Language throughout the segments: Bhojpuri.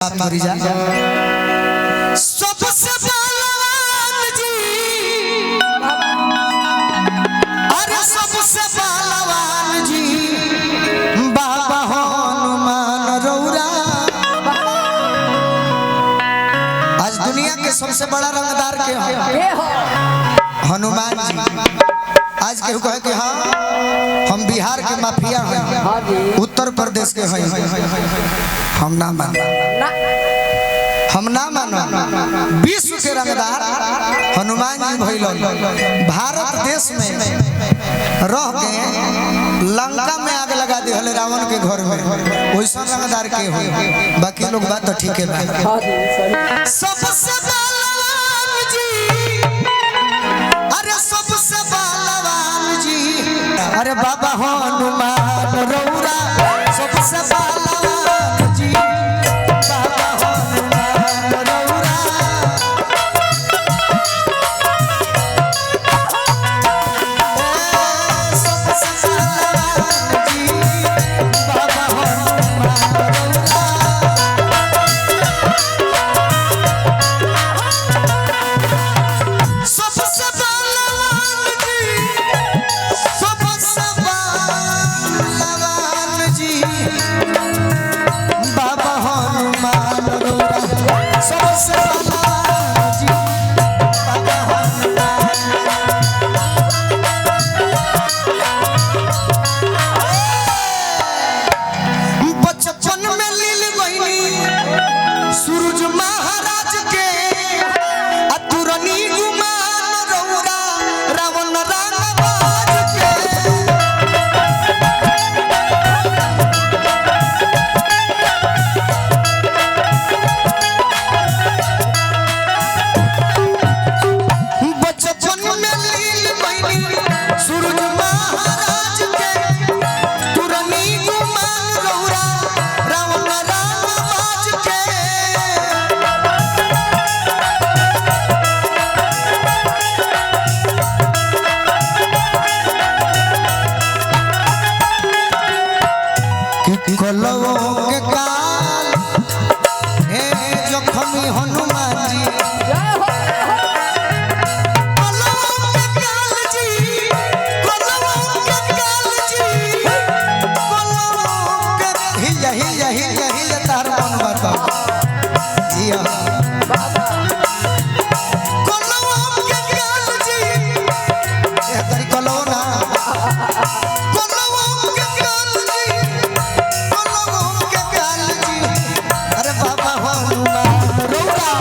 सबसे बलवान जी, अरे सबसे बलवान जी बाबा हनुमान रौरा। आज दुनिया के सबसे बड़ा रंगदार के हनुमान जी। आज केहू कहे कि हाँ हम बिहार के माफिया हैं, उत्तर प्रदेश के हैं, हम ना मानो, हम ना मानो। विश्व के रंगदार हनुमान जी भइल। भारत देश में रह के लंका में आग लगा दी हले रावण के घर में, वैसा रंगदार के हो। बाकी लोग बात तो ठीक है। सबसे बलवान जी, अरे सबसे बलवान जी, अरे बाबा हनुमान रौरा सबसे बलवान जी, बाबा हनुमान रौरा। सबसे बलवान जी बाबा हनुमान रौरा। सबसे बलवान जी, सबसे बलवान जी बाबा हनुमान रौरा। सबसे बलवान जी बाबा हनुमान। बचपन में लील बहिनी सूरज महाराज के अतुरनी गुमान रौरा रावण रामबाज के। बचपन में लील बहिनी सूरज महाराज के तुरनी गुमान रौरा रावण रामबाज के। कलवों के काल हे जखमी हनुमान जी, कलवों के काल जी, कलवों के काल जी, कलवों के हिल हिल हिल हिल तार मन बता जी। कलवों के काल जी, ए तरी कलवों ना, कलवों के काल जी, कलवों के काल जी, अरे बाबा हनुमान रौरा।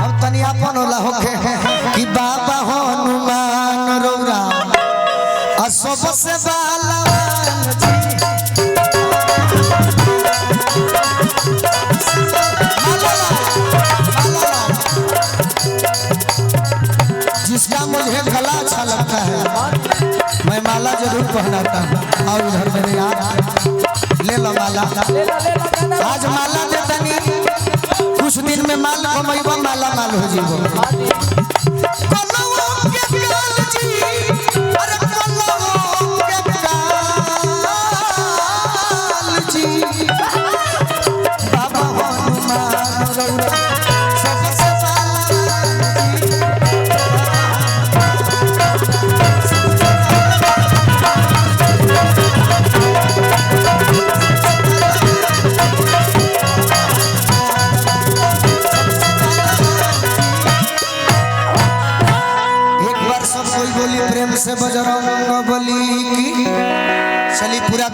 अब तनी अपन होला होके कि बाबा हनुमान रौरा आ सबसे बलवान जी। जिसका मुझे गला अच्छा लगता है मैं माला जरूर पहनाता हूँ। और उधर मेरे यार ले लो माला, आज माला दे तनी, कुछ दिन में माल कमैबा माला माल हो जीवो। कलवों के काल जी, अरे कलवों के काल जी बाबा हनुमान रौरा। सबसे बलवान जी। एक बार सब कोई बोली प्रेम से बजरंग बली की। चली पूरा